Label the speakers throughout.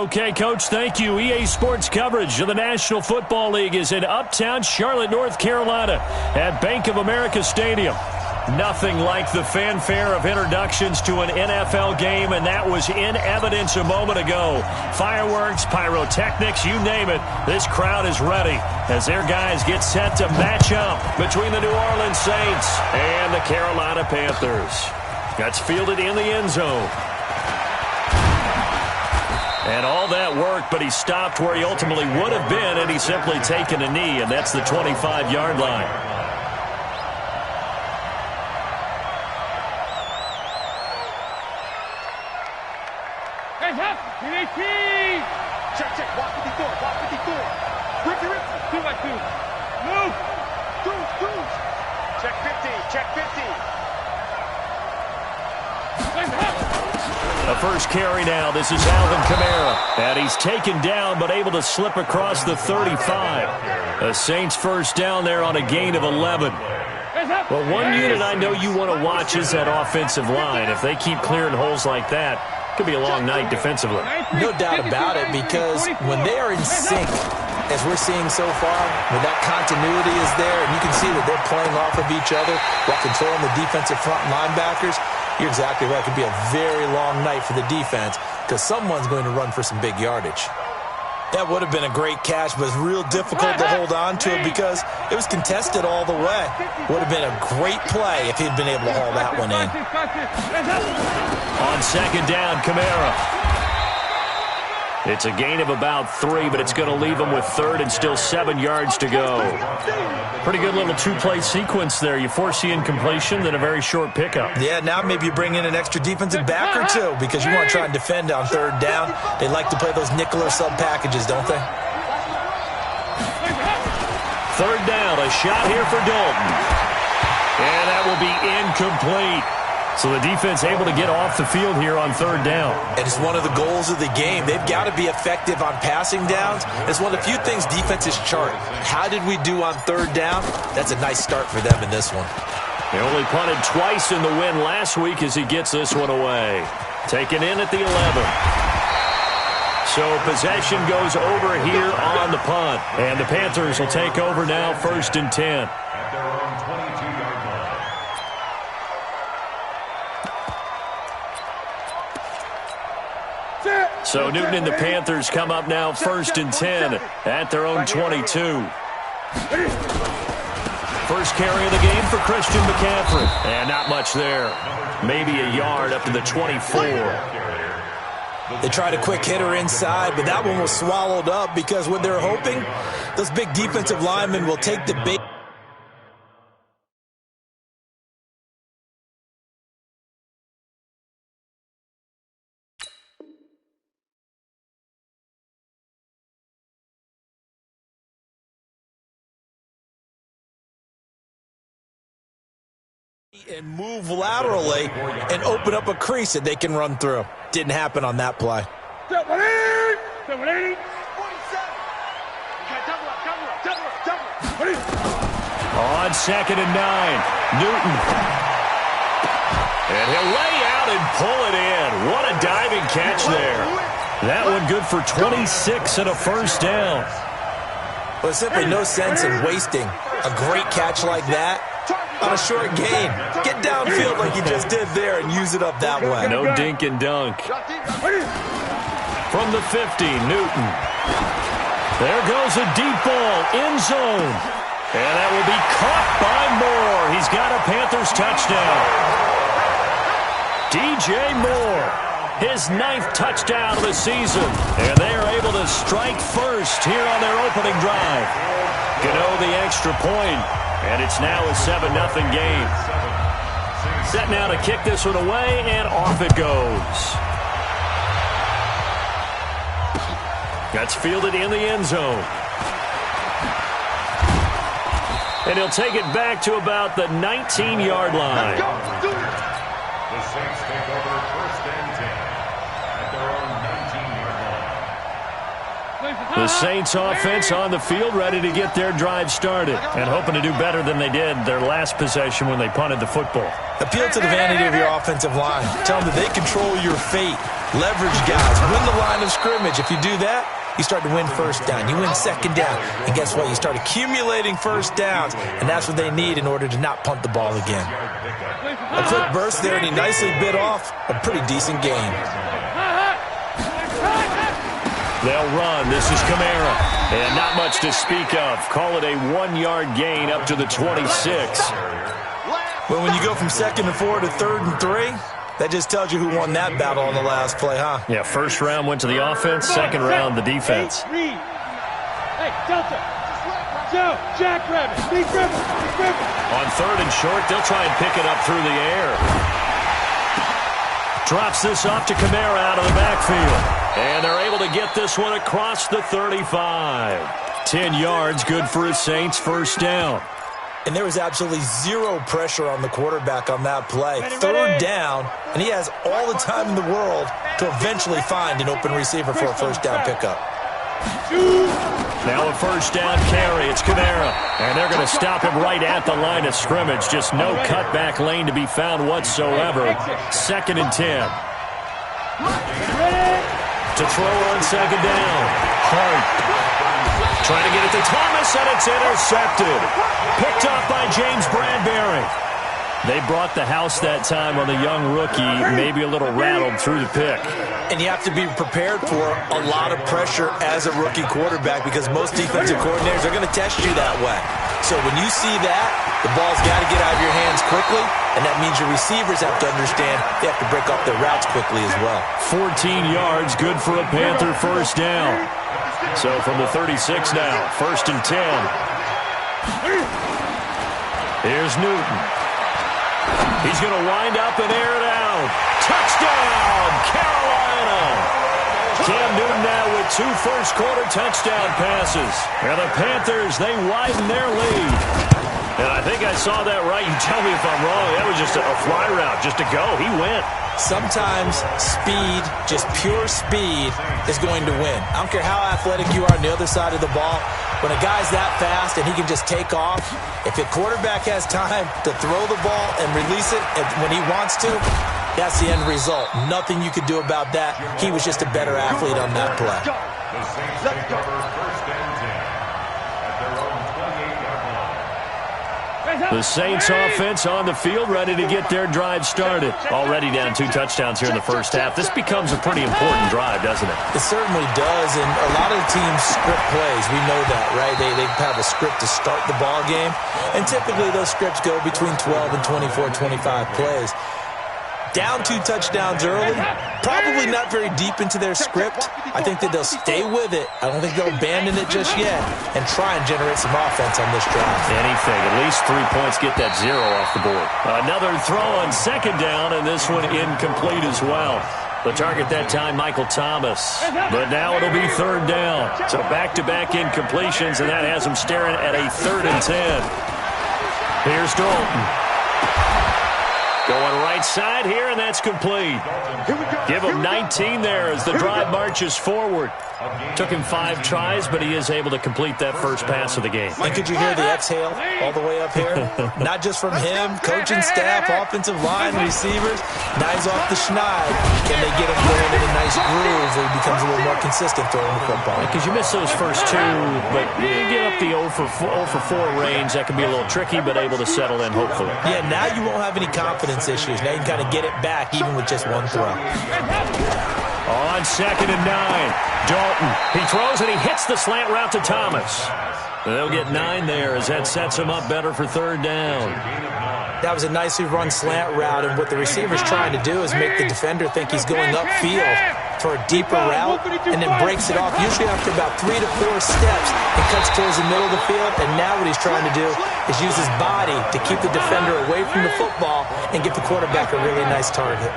Speaker 1: Okay, Coach, thank you. EA Sports coverage of the National Football League is in uptown Charlotte, North Carolina at Bank of America Stadium. Nothing like the fanfare of introductions to an NFL game, and that was in evidence a moment ago. Fireworks, pyrotechnics, you name it. This crowd is ready as their guys get set to match up between the New Orleans Saints and the Carolina Panthers. That's fielded in the end zone. And all that worked, but he stopped where he ultimately would have been, and he's simply taken a knee, and that's the 25-yard line.
Speaker 2: Check, walk 54, walk 54. Ricky, 2 by 2. Move. Goose. Check 50, check 50.
Speaker 1: A first carry now. This is Alvin Kamara. And he's taken down but able to slip across the 35. The Saints first down there on a gain of 11. Well, one unit I know you want to watch is that offensive line. If they keep clearing holes like that, it could be a long night defensively.
Speaker 3: No doubt about it, because when they are in sync, as we're seeing so far, when that continuity is there, and you can see that they're playing off of each other while controlling the defensive front linebackers, you're exactly right. It could be a very long night for the defense because someone's going to run for some big yardage. That would have been a great catch, but it's real difficult to hold on to it because it was contested all the way. Would have been a great play if he'd been able to haul that one in.
Speaker 1: On second down, Kamara. It's a gain of about 3, but it's going to leave him with third and still 7 yards to go. Pretty good little two-play sequence there. You force the incompletion, then a very short pickup.
Speaker 3: Yeah, now maybe you bring in an extra defensive back or two because you want to try and defend on third down. They like to play those nickel or sub packages, don't they?
Speaker 1: Third down, a shot here for Dalton. And that will be incomplete. So the defense able to get off the field here on third down.
Speaker 3: And it's one of the goals of the game. They've got to be effective on passing downs. It's one of the few things defenses chart. How did we do on third down? That's a nice start for them in this one.
Speaker 1: They only punted twice in the win last week as he gets this one away. Taken in at the 11. So possession goes over here on the punt. And the Panthers will take over now, 1st and 10. So Newton and the Panthers come up now 1st and 10 at their own 22. First carry of the game for Christian McCaffrey. And not much there. Maybe a yard up to the 24.
Speaker 3: They tried a quick hitter inside, but that one was swallowed up because what they're hoping, those big defensive linemen will take the bait. And move laterally and open up a crease that they can run through. Didn't happen on that play.
Speaker 1: On 2nd and 9, Newton. And he'll lay out and pull it in. What a diving catch there. That one good for 26 and a first down.
Speaker 3: Well, there's simply no sense in wasting a great catch like that on a short gain. Get downfield like you just did there and use it up that way.
Speaker 1: No dink and dunk. From the 50, Newton. There goes a deep ball, end zone. And that will be caught by Moore. He's got a Panthers touchdown. DJ Moore, his 9th touchdown of the season. And they are able to strike first here on their opening drive. Gano the extra point. And it's now a 7-0 game. Set now to kick this one away, and off it goes. That's fielded in the end zone. And he'll take it back to about the 19-yard line.
Speaker 4: The Saints take over 1st and 10 at their own 19-yard line.
Speaker 1: The Saints offense on the field, ready to get their drive started and hoping to do better than they did their last possession when they punted the football.
Speaker 3: Appeal to the vanity of your offensive line. Tell them that they control your fate. Leverage guys. Win the line of scrimmage. If you do that, you start to win first down. You win second down. And guess what? You start accumulating first downs. And that's what they need in order to not punt the ball again. A quick burst there, and he nicely bit off a pretty decent gain.
Speaker 1: They'll run. This is Kamara. And not much to speak of. Call it a 1-yard gain up to the 26.
Speaker 3: Well, when you go from 2nd and 4 to 3rd and 3, that just tells you who won that battle on the last play, huh?
Speaker 1: Yeah, first round went to the offense, second round the defense.
Speaker 2: Hey, Delta. Joe, Jackrabbit, Big River.
Speaker 1: On 3rd and short, they'll try and pick it up through the air. Drops this off to Kamara out of the backfield. And they're able to get this one across the 35. 10 yards, good for his Saints, first down.
Speaker 3: And there was absolutely zero pressure on the quarterback on that play. 3rd down, and he has all the time in the world to eventually find an open receiver for a first down pickup.
Speaker 1: Now a first down carry. It's Kamara. And they're going to stop him right at the line of scrimmage. Just no cutback lane to be found whatsoever. 2nd and 10. To throw on 2nd down. Hart. Trying to get it to Thomas, and it's intercepted. Picked off by James Bradbury. They brought the house that time on the young rookie, maybe a little rattled through the pick.
Speaker 3: And you have to be prepared for a lot of pressure as a rookie quarterback because most defensive coordinators are going to test you that way. So when you see that, the ball's got to get out of your hands quickly, and that means your receivers have to understand they have to break up their routes quickly as well.
Speaker 1: 14 yards, good for a Panther first down. So from the 36 now, 1st and 10. Here's Newton. He's going to wind up and air it out. Touchdown, Carolina! Cam Newton now with 2 first-quarter touchdown passes. And the Panthers, they widen their lead. And I think I saw that right. You tell me if I'm wrong. That was just a fly route, just a go. He went.
Speaker 3: Sometimes speed, just pure speed, is going to win. I don't care how athletic you are on the other side of the ball. When a guy's that fast and he can just take off, if a quarterback has time to throw the ball and release it when he wants to, that's the end result. Nothing you could do about that. He was just a better athlete on that play.
Speaker 4: The Saints recover 1st and 10 at their own 28-yard line.
Speaker 1: The Saints offense on the field, ready to get their drive started. Already down 2 touchdowns here in the first half. This becomes a pretty important drive, doesn't it?
Speaker 3: It certainly does, and a lot of the teams script plays. We know that, right? They have a script to start the ball game, and typically those scripts go between 12 and 24, 25 plays. Down 2 touchdowns early, probably not very deep into their script. I think that they'll stay with it. I don't think they'll abandon it just yet and try and generate some offense on this drive.
Speaker 1: Anything. At least 3 points, get that 0 off the board. Another throw on 2nd down, and this one incomplete as well. The target that time, Michael Thomas. But now it'll be 3rd down. So back-to-back incompletions, and that has them staring at a 3rd and 10. Here's Dalton. Going right side here, and that's complete. Give him 19 there as the drive marches forward. Took him 5 tries, but he is able to complete that first pass of the game.
Speaker 3: And could you hear the exhale all the way up here? Not just from him, coaching staff, offensive line, receivers. Now he's off the schneid. Can they get him going in a nice groove where he becomes a little more consistent throwing the football?
Speaker 1: Because you miss those first 2, but you get up the 0 for 4 range. That can be a little tricky, but able to settle in, hopefully.
Speaker 3: Yeah, now you won't have any confidence issues. Now you can kind of get it back, even with just 1 throw.
Speaker 1: On 2nd and 9, Dalton. He throws and he hits the slant route to Thomas. They'll get 9 there as that sets him up better for 3rd down.
Speaker 3: That was a nicely run slant route, and what the receiver's trying to do is make the defender think he's going upfield for a deeper route and then breaks it off, usually after about 3 to 4 steps, and cuts towards the middle of the field. And now what he's trying to do is use his body to keep the defender away from the football and give the quarterback a really nice target.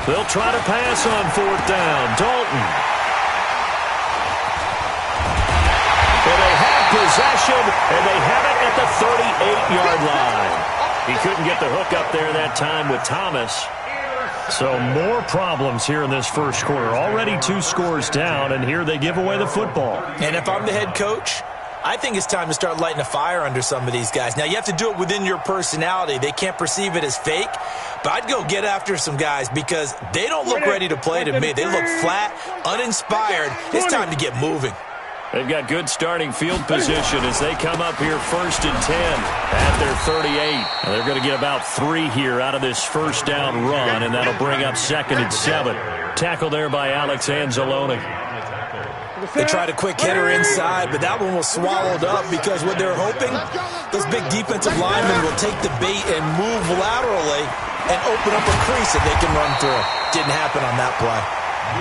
Speaker 1: They'll try to pass on 4th down. Dalton. And they have possession, and they have it at the 38-yard line. He couldn't get the hook up there that time with Thomas. So more problems here in this first quarter. Already 2 scores down, and here they give away the football.
Speaker 3: And if I'm the head coach, I think it's time to start lighting a fire under some of these guys. Now, you have to do it within your personality. They can't perceive it as fake. But I'd go get after some guys because they don't look ready to play to me. They look flat, uninspired. It's time to get moving.
Speaker 1: They've got good starting field position as they come up here 1st and 10 at their 38. And they're going to get about 3 here out of this first down run, and that'll bring up 2nd and 7. Tackle there by Alex Anzalone.
Speaker 3: They tried a quick hitter inside, but that one was swallowed up because what they're hoping, those big defensive linemen will take the bait and move laterally and open up a crease that they can run through. Didn't happen on that play.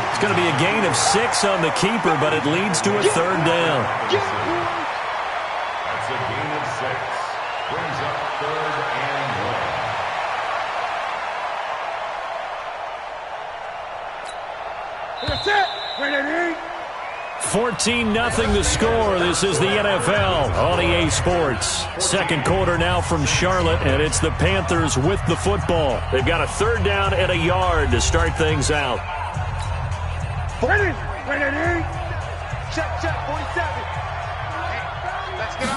Speaker 1: It's going to be a gain of 6 on the keeper, but it leads to a 3rd down.
Speaker 4: That's a gain of 6. Brings up 3rd and 1.
Speaker 2: That's it. Ready?
Speaker 1: 14-0 the score. This is the NFL on EA Sports. Second quarter now from Charlotte, and it's the Panthers with the football. They've got a 3rd down and a yard to start things out.
Speaker 2: Ready? Check, 47. Let's get up.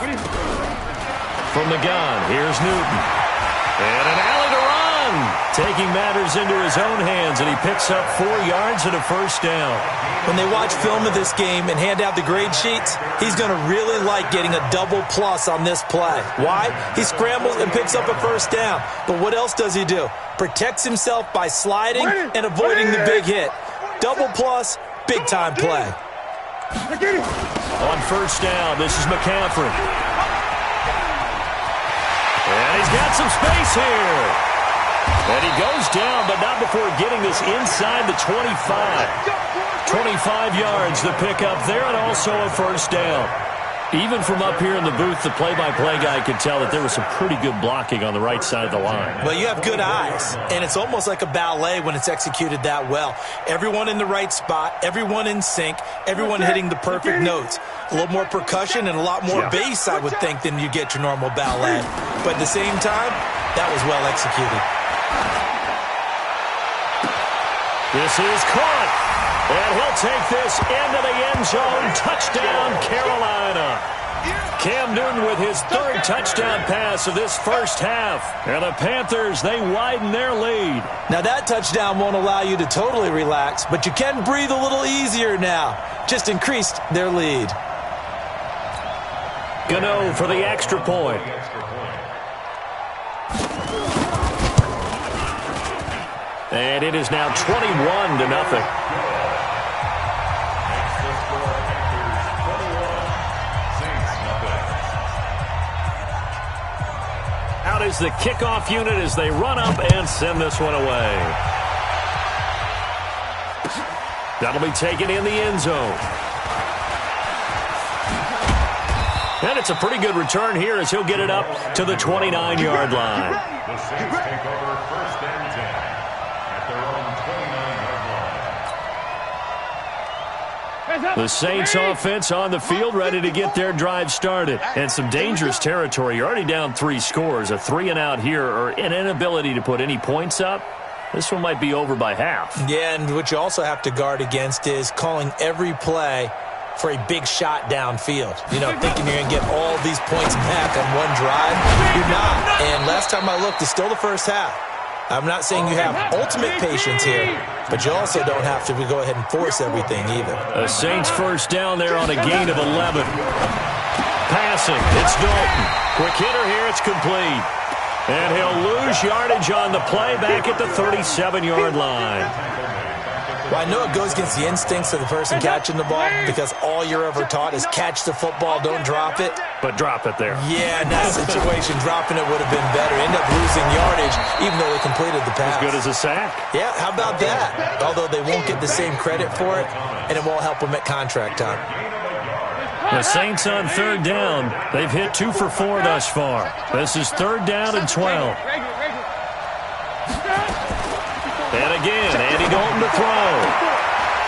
Speaker 1: From the gun, here's Newton. And an alley to run. Taking matters into his own hands, and he picks up 4 yards and a 1st down.
Speaker 3: When they watch film of this game and hand out the grade sheets, he's going to really like getting a double plus on this play. Why? He scrambles and picks up a 1st down. But what else does he do? Protects himself by sliding and avoiding the big hit. Double plus, big-time play.
Speaker 1: On 1st down, this is McCaffrey. And he's got some space here. And he goes down, but not before getting this inside the 25. 25 yards to pick up there, and also a 1st down. Even from up here in the booth, the play-by-play guy could tell that there was some pretty good blocking on the right side of the line.
Speaker 3: Well, you have good eyes, and it's almost like a ballet when it's executed that well. Everyone in the right spot, everyone in sync, everyone hitting the perfect notes. A little more percussion and a lot more bass, I would think, than you get your normal ballet. But at the same time, that was well executed.
Speaker 1: This is caught. And he'll take this into the end zone. Touchdown, Carolina. Cam Newton with his 3rd touchdown pass of this first half. And the Panthers, they widen their lead.
Speaker 3: Now, that touchdown won't allow you to totally relax, but you can breathe a little easier now. Just increased their lead.
Speaker 1: Gano for the extra point. And it is now 21-0. Out is the kickoff unit as they run up and send this one away. That'll be taken in the end zone. And it's a pretty good return here as he'll get it up to the 29-yard line.
Speaker 4: The Saints take over 1st and 10 at their own 29-yard line.
Speaker 1: The Saints offense on the field, ready to get their drive started. And some dangerous territory. You're already down 3 scores. A 3-and-out here, or an inability to put any points up. This one might be over by half.
Speaker 3: Yeah, and what you also have to guard against is calling every play for a big shot downfield. You know, thinking you're going to get all these points back on one drive. You're not. And last time I looked, it's still the first half. I'm not saying you have ultimate patience here, but you also don't have to go ahead and force everything either.
Speaker 1: The Saints first down there on a gain of 11. Passing, it's Dalton. Quick hitter here, it's complete. And he'll lose yardage on the play back at the 37-yard line.
Speaker 3: Well, I know it goes against the instincts of the person catching the ball because all you're ever taught is catch the football, don't drop it.
Speaker 1: But drop it there.
Speaker 3: Yeah, in that situation, dropping it would have been better. End up losing yardage, even though they completed the pass.
Speaker 1: As good as a sack.
Speaker 3: Yeah, how about that? Although they won't get the same credit for it, and it won't help them at contract time.
Speaker 1: The Saints on 3rd down. They've hit 2 for 4 thus far. This is 3rd down and 12. And again, Andy Dalton to throw.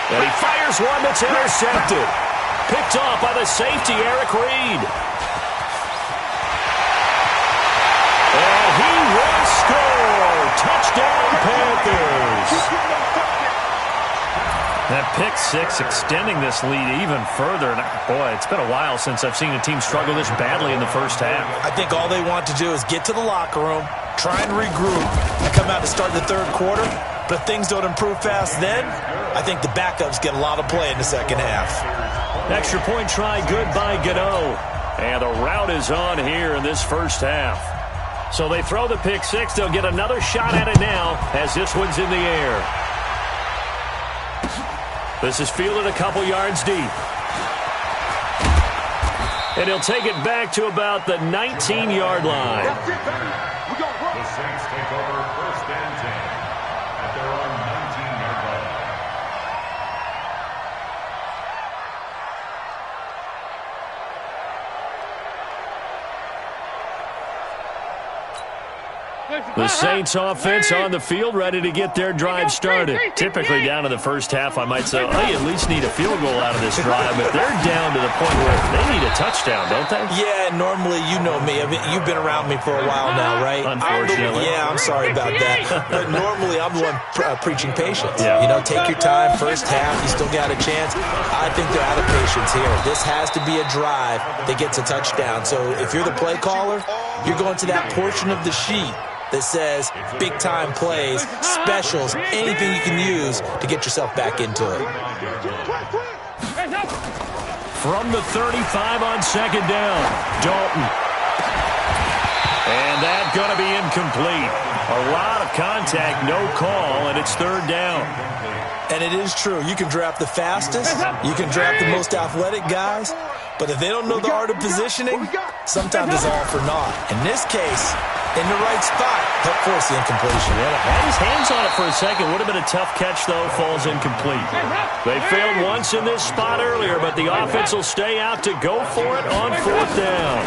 Speaker 1: And he fires one that's intercepted. Picked off by the safety, Eric Reed. And he will score. Touchdown, Panthers. That pick six extending this lead even further. And boy, it's been a while since I've seen a team struggle this badly in the first half.
Speaker 3: I think all they want to do is get to the locker room, try and regroup, and come out to start the third quarter. But if things don't improve fast then, I think the backups get a lot of play in the second half.
Speaker 1: Extra point try, good by Gano. And the route is on here in this first half. So they throw the pick six. They'll get another shot at it now as this one's in the air. This is fielded a couple yards deep. And he'll take it back to about the 19-yard line.
Speaker 4: The Saints take over first and 10 at their own 19-yard line.
Speaker 1: The Saints offense on the field, ready to get their drive started. Typically down to the first half, I might say, oh, you at least need a field goal out of this drive. But they're down to the point where they need a touchdown, don't they?
Speaker 3: Yeah, normally, you know me. I mean, you've been around me for a while now, right?
Speaker 1: Unfortunately.
Speaker 3: I'm sorry about that. But normally, I'm the one preaching patience. Yeah. You know, take your time. First half, you still got a chance. I think they're out of patience here. This has to be a drive that gets a touchdown. So if you're the play caller, you're going to that portion of the sheet that says big-time plays, specials, anything you can use to get yourself back into it.
Speaker 1: From the 35 on second down, Dalton. And that's going to be incomplete. A lot of contact, no call, and it's third down.
Speaker 3: And it is true. You can draft the fastest, you can draft the most athletic guys, but if they don't know the art of positioning, sometimes it's all for naught. In this case, in the right spot, help force the incompletion.
Speaker 1: Yeah, had his hands on it for a second. Would have been a tough catch, though. Falls incomplete. They failed once in this spot earlier, but the offense will stay out to go for it on fourth down.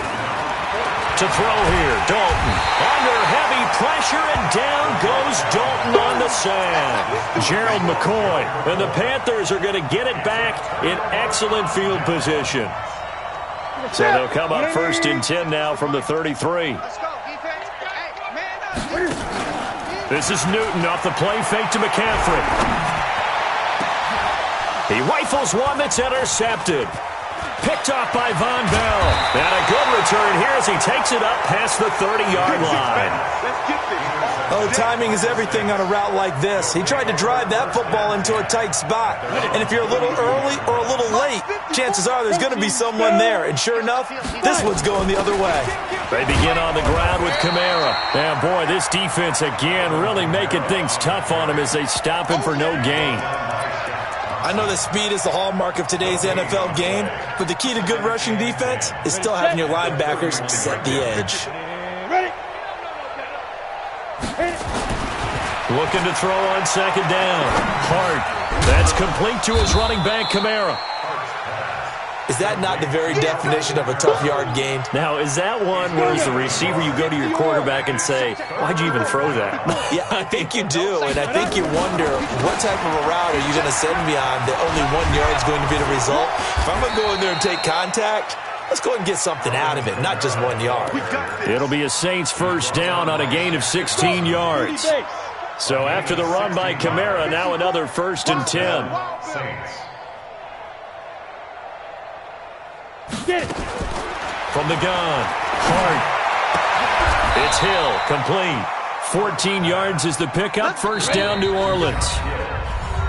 Speaker 1: To throw here, Dalton. Under heavy pressure, and down goes Dalton on the sand. Gerald McCoy. And the Panthers are going to get it back in excellent field position. So they'll come up first and 10 now from the 33. This is Newton off the play fake to McCaffrey. He rifles one that's intercepted. Picked off by Von Bell. And a good return here as he takes it up past the 30-yard line.
Speaker 3: Oh, timing is everything on a route like this. He tried to drive that football into a tight spot. And if you're a little early or a little late, chances are there's going to be someone there. And sure enough, this one's going the other way.
Speaker 1: They begin on the ground with Kamara. And boy, this defense again really making things tough on him as they stop him for no gain.
Speaker 3: I know that speed is the hallmark of today's NFL game, but the key to good rushing defense is still having your linebackers set the edge.
Speaker 1: Looking to throw on second down. Hart. That's complete to his running back, Kamara.
Speaker 3: Is that not the very definition of a tough yard gain?
Speaker 1: Now, is that one where as the receiver you go to your quarterback and say, why'd you even throw that?
Speaker 3: Yeah, I think you do, and I think you wonder what type of a route are you going to send me on that only 1 yard is going to be the result? If I'm going to go in there and take contact, let's go ahead and get something out of it, not just 1 yard.
Speaker 1: It'll be a Saints first down on a gain of 16 yards. So after the run by Kamara, now another first and 10.
Speaker 4: Saints.
Speaker 1: From the gun, Hart. It's Hill, complete. 14 yards is the pickup, first down New Orleans.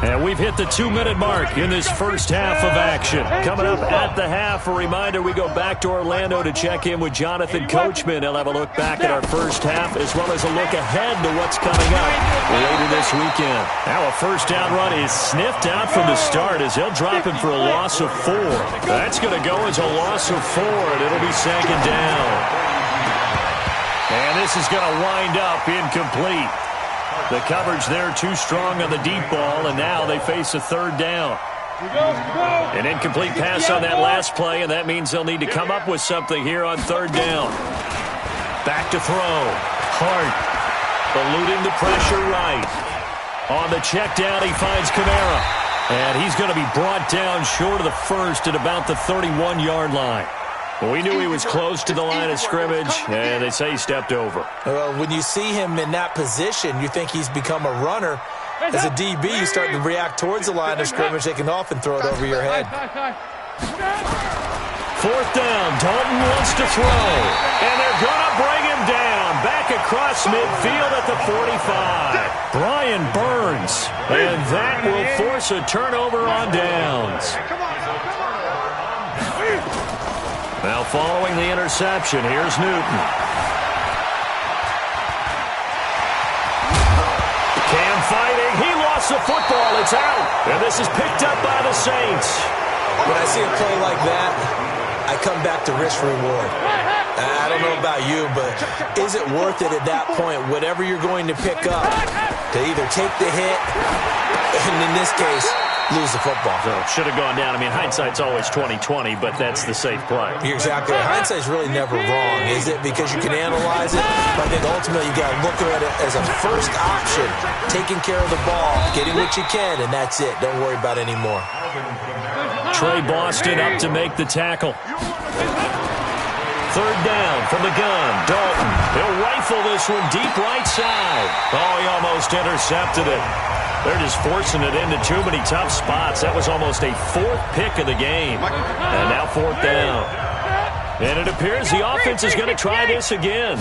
Speaker 1: And we've hit the 2-minute mark in this first half of action. Coming up at the half, a reminder, we go back to Orlando to check in with Jonathan Coachman. He'll have a look back at our first half as well as a look ahead to what's coming up later this weekend. Now a first down run is sniffed out from the start as they'll drop him for a loss of 4. That's going to go as a loss of 4, and it'll be second down. And this is going to wind up incomplete. The coverage there too strong on the deep ball, and now they face a third down. An incomplete pass on that last play, and that means they'll need to come up with something here on third down. Back to throw. Hart eluding the pressure right. On the check down, he finds Kamara. And he's going to be brought down short of the first at about the 31-yard line. We knew he was close to the line of scrimmage, and they say he stepped over.
Speaker 3: Well, when you see him in that position, you think he's become a runner. As a DB, you start to react towards the line of scrimmage. They can often throw it over your head.
Speaker 1: Fourth down, Dalton wants to throw, and they're going to bring him down. Back across midfield at the 45. Brian Burns, and that will force a turnover on downs. Now following the interception, here's Newton. Cam fighting, he lost the football, it's out. And this is picked up by the Saints.
Speaker 3: When I see a play like that, I come back to risk reward. I don't know about you, but is it worth it at that point, whatever you're going to pick up, to either take the hit, and in this case, lose the football?
Speaker 1: So should have gone down. I mean, hindsight's always 20/20, but that's the safe play.
Speaker 3: You're exactly right. Hindsight's really never wrong, is it? Because you can analyze it, but I think ultimately you got to look at it as a first option, taking care of the ball, getting what you can, and that's it. Don't worry about any more.
Speaker 1: Trey Boston up to make the tackle. Third down from the gun. Dalton. He'll rifle this one deep right side. Oh, he almost intercepted it. They're just forcing it into too many tough spots. That was almost a fourth pick of the game. And now fourth down. And it appears the offense is going to try this again.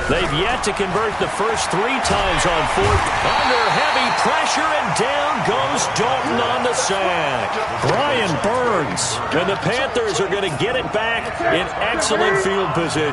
Speaker 1: They've yet to convert the first 3 times on fourth. Under heavy pressure, and down goes Dalton on the sack. Brian Burns. And the Panthers are going to get it back in excellent field position.